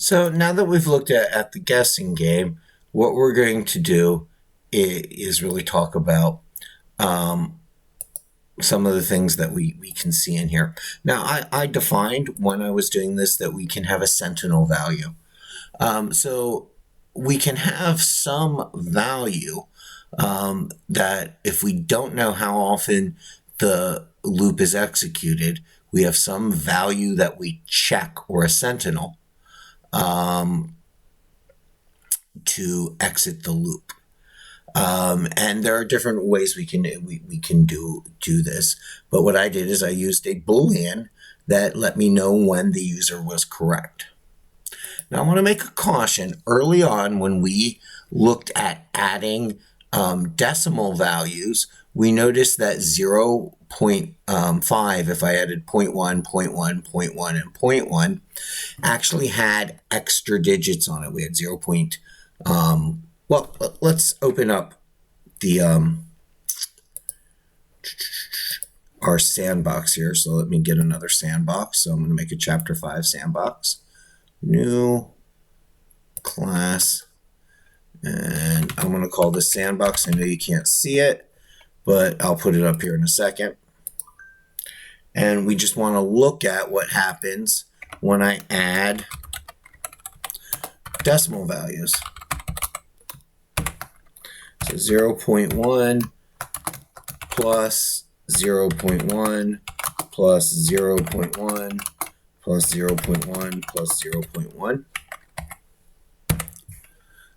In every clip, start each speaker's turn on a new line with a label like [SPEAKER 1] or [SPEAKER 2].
[SPEAKER 1] So now that we've looked at the guessing game, what we're going to do is really talk about some of the things that we can see in here. Now, I defined when I was doing this that we can have a sentinel value. So we can have some value that if we don't know how often the loop is executed, we have some value that we check, or a sentinel, to exit the loop. And there are different ways we can do this. But what I did is I used a Boolean that let me know when the user was correct. Now I want to make a caution. Early on, when we looked at adding decimal values, we noticed that 0.5, if I added 0.1, 0.1, 0.1, and 0.1, actually had extra digits on it. We had 0. Well, let's open up the our sandbox here. So let me get another sandbox. So I'm going to make a chapter 5 sandbox. New class. And I'm going to call this sandbox. I know you can't see it, but I'll put it up here in a second. And we just want to look at what happens when I add decimal values. So 0.1 plus 0.1 plus 0.1 plus 0.1 plus 0.1.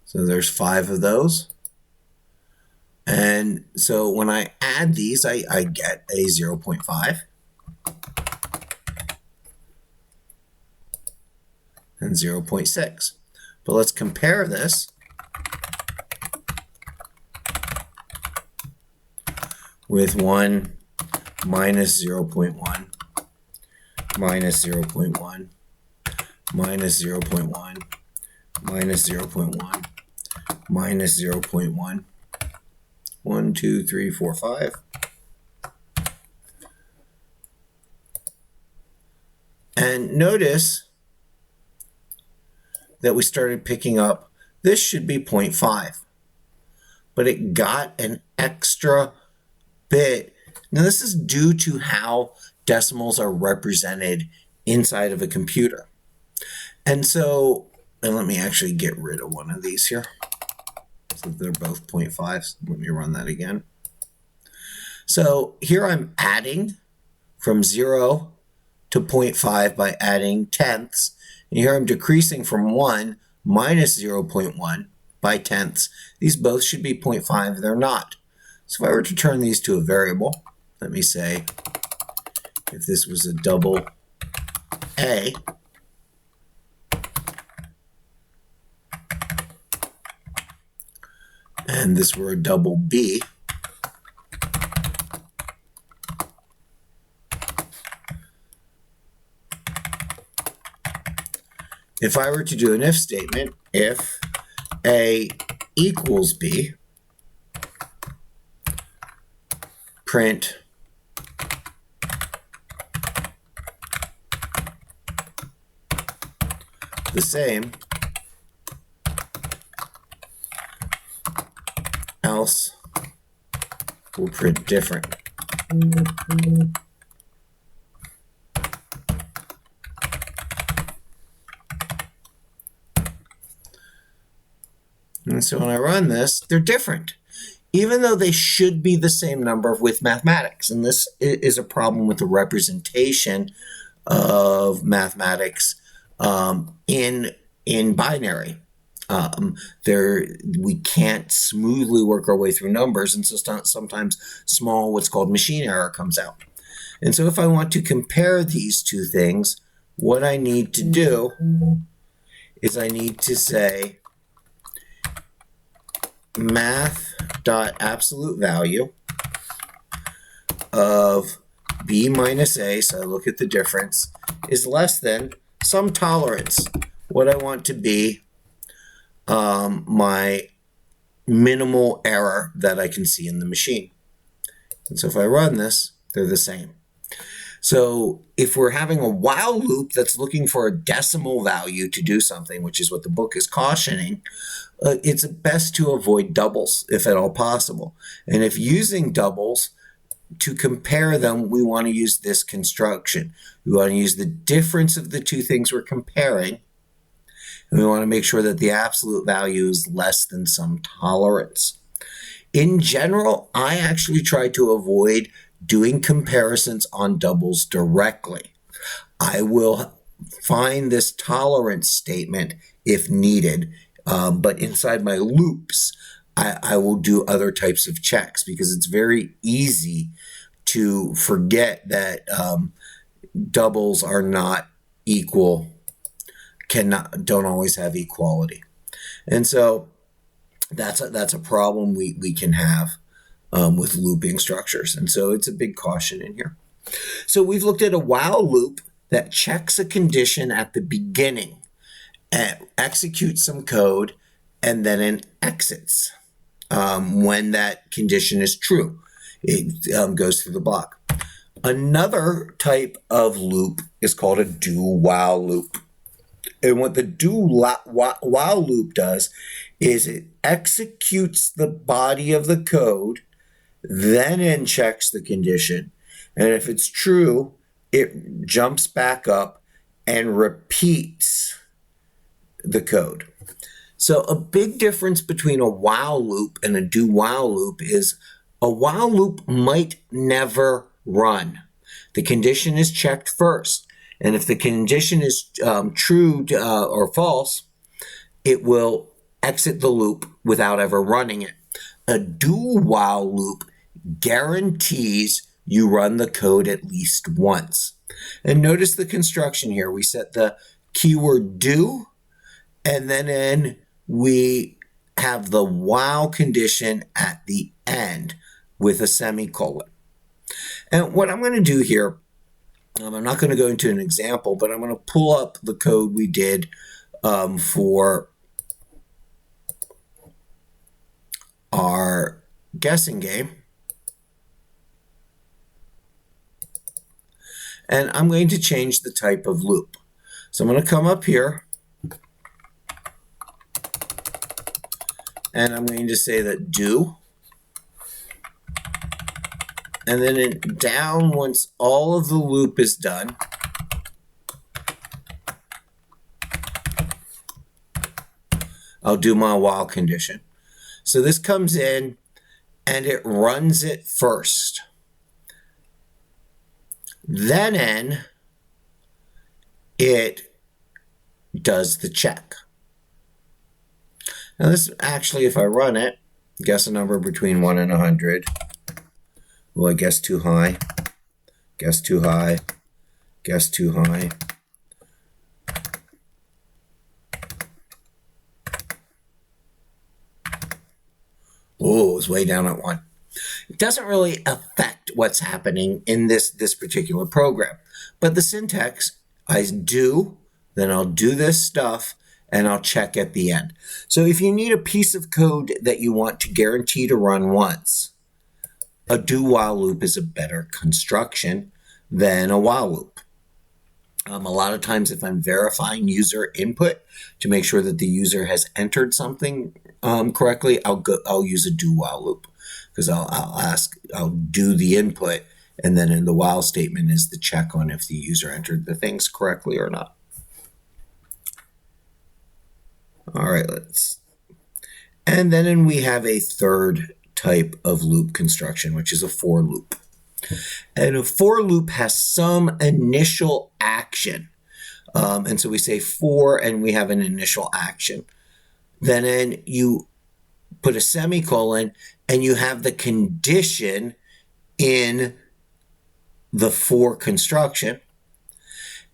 [SPEAKER 1] So there's 5 of those. And so when I add these, I get a 0.5 and 0.6. But let's compare this with 1 minus 0.1 minus 0.1 minus 0.1 minus 0.1 minus 0.1. 1, 2, 3, 4, 5. And notice that we started picking up, this should be 0.5, but it got an extra bit. Now this is due to how decimals are represented inside of a computer. And so, and let me actually get rid of one of these here. So they're both 0.5. Let me run that again. So here I'm adding from 0 to 0.5 by adding tenths. And here I'm decreasing from 1 minus 0.1 by tenths. These both should be 0.5. They're not. So if I were to turn these to a variable, let me say if this was a double A, and this were a double B, if I were to do an if statement, if A equals B, print the same, else will print different. And so when I run this, they're different, even though they should be the same number with mathematics. And this is a problem with the representation of mathematics in binary. We can't smoothly work our way through numbers, and so sometimes small, what's called machine error, comes out. And so if I want to compare these two things, what I need to do is I need to say math.absolute value of b minus a, so I look at the difference, is less than some tolerance, what I want to be my minimal error that I can see in the machine. And so if I run this, they're the same. So if we're having a while loop that's looking for a decimal value to do something, which is what the book is cautioning, it's best to avoid doubles if at all possible. And if using doubles, to compare them, we want to use this construction. We want to use the difference of the two things we're comparing, and we want to make sure that the absolute value is less than some tolerance. In general, I actually try to avoid doing comparisons on doubles directly. I will find this tolerance statement if needed, but inside my loops, I will do other types of checks because it's very easy to forget that doubles are not equal, don't always have equality. And so that's a problem we can have with looping structures. And so it's a big caution in here. So we've looked at a while loop that checks a condition at the beginning, and executes some code, and then it exits when that condition is true. It goes through the block. Another type of loop is called a do-while loop. And what the do-while loop does is it executes the body of the code, then checks the condition. And if it's true, it jumps back up and repeats the code. So a big difference between a while loop and a do-while loop is a while loop might never run. The condition is checked first. And if the condition is true or false, it will exit the loop without ever running it. A do-while loop guarantees you run the code at least once. And notice the construction here. We set the keyword do, and then we have the while condition at the end with a semicolon. And what I'm going to do here, I'm not going to go into an example, but I'm going to pull up the code we did for our guessing game. And I'm going to change the type of loop. So I'm going to come up here, and I'm going to say that do. And then down once all of the loop is done. I'll do my while condition. So this comes in and it runs it first. Then it does the check. Now this actually, if I run it, guess a number between 1 and 100. Will I guess too high? Guess too high. Guess too high. Oh, it's way down at 1. It doesn't really affect what's happening in this particular program. But the syntax, I do, then I'll do this stuff, and I'll check at the end. So if you need a piece of code that you want to guarantee to run once, a do-while loop is a better construction than a while loop. A lot of times if I'm verifying user input to make sure that the user has entered something correctly, I'll use a do-while loop, because I'll do the input, and then in the while statement is the check on if the user entered the things correctly or not. All right, and then we have a third type of loop construction, which is a for loop. And a for loop has some initial action. And so we say for, and we have an initial action. Then you put a semicolon, and you have the condition in the for construction.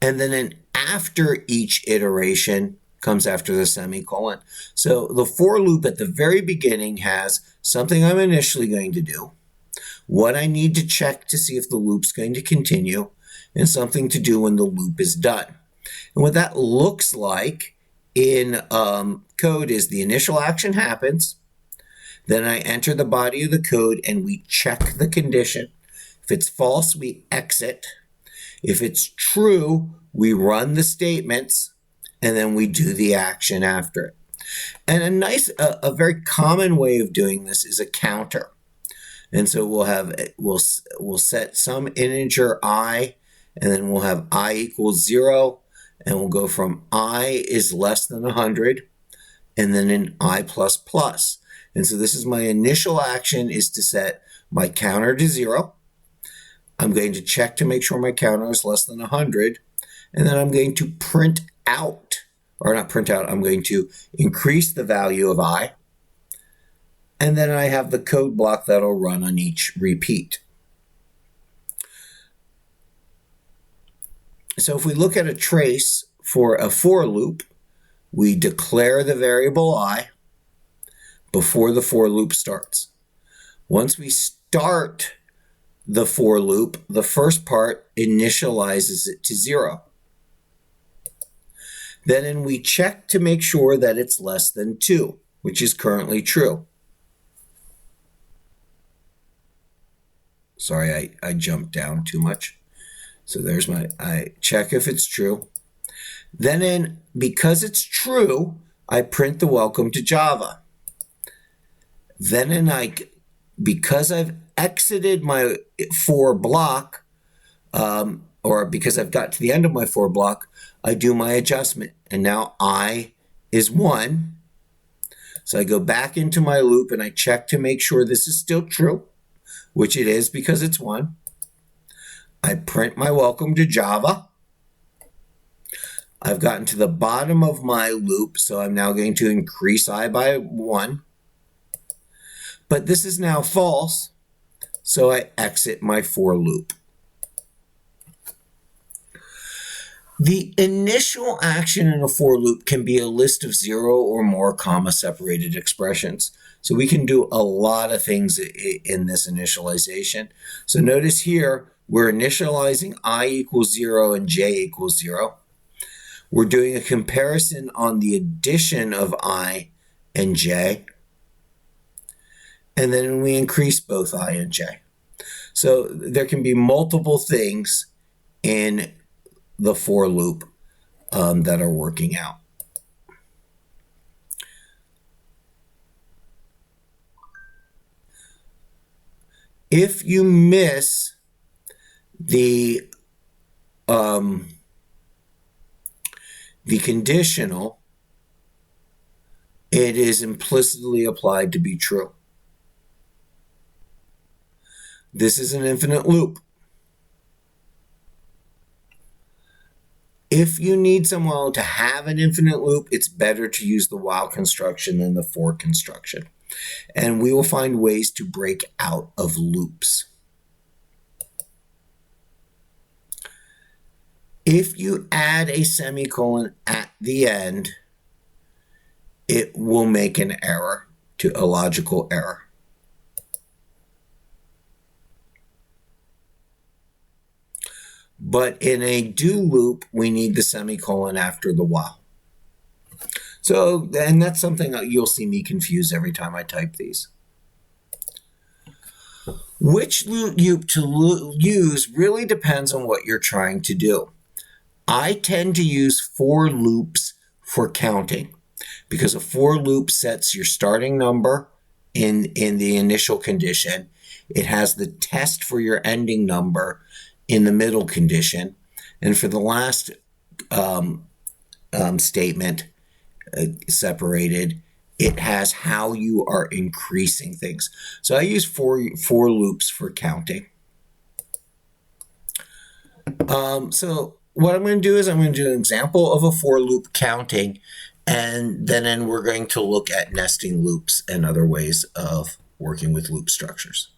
[SPEAKER 1] And then after each iteration comes after the semicolon. So the for loop at the very beginning has something I'm initially going to do, what I need to check to see if the loop's going to continue, and something to do when the loop is done. And what that looks like in code is the initial action happens, then I enter the body of the code and we check the condition. If it's false, we exit. If it's true, we run the statements and then we do the action after it. And a very common way of doing this is a counter. And so we'll set some integer I, and then we'll have I equals 0, and we'll go from I is less than 100, and then an I plus plus. And so this is my initial action, is to set my counter to 0. I'm going to check to make sure my counter is less than 100, and then I'm going to print out, or not print out, I'm going to increase the value of I, and then I have the code block that'll run on each repeat. So if we look at a trace for a for loop, we declare the variable I before the for loop starts. Once we start the for loop, the first part initializes it to 0. Then we check to make sure that it's less than 2, which is currently true. Sorry, I jumped down too much. So there's I check if it's true. Then because it's true, I print the welcome to Java. Then because I've exited my for block, or because I've got to the end of my for block, I do my adjustment. And now I is 1. So I go back into my loop and I check to make sure this is still true, which it is because it's 1. I print my welcome to Java. I've gotten to the bottom of my loop, so I'm now going to increase I by 1. But this is now false, so I exit my for loop. The initial action in a for loop can be a list of 0 or more comma-separated expressions. So we can do a lot of things in this initialization. So notice here, we're initializing I equals 0 and j equals 0. We're doing a comparison on the addition of I and j. And then we increase both I and j. So there can be multiple things in the for loop that are working out. If you miss the conditional, it is implicitly applied to be true. This is an infinite loop. If you need someone to have an infinite loop, it's better to use the while construction than the for construction. And we will find ways to break out of loops. If you add a semicolon at the end, it will make an error, a logical error. But in a do loop, we need the semicolon after the while. So, and that's something that you'll see me confuse every time I type these. Which loop to use really depends on what you're trying to do. I tend to use for loops for counting, because a for loop sets your starting number in the initial condition. It has the test for your ending number in the middle condition. And for the last statement separated, it has how you are increasing things. So I use for loops for counting. So what I'm going to do is I'm going to do an example of a for loop counting, and then we're going to look at nesting loops and other ways of working with loop structures.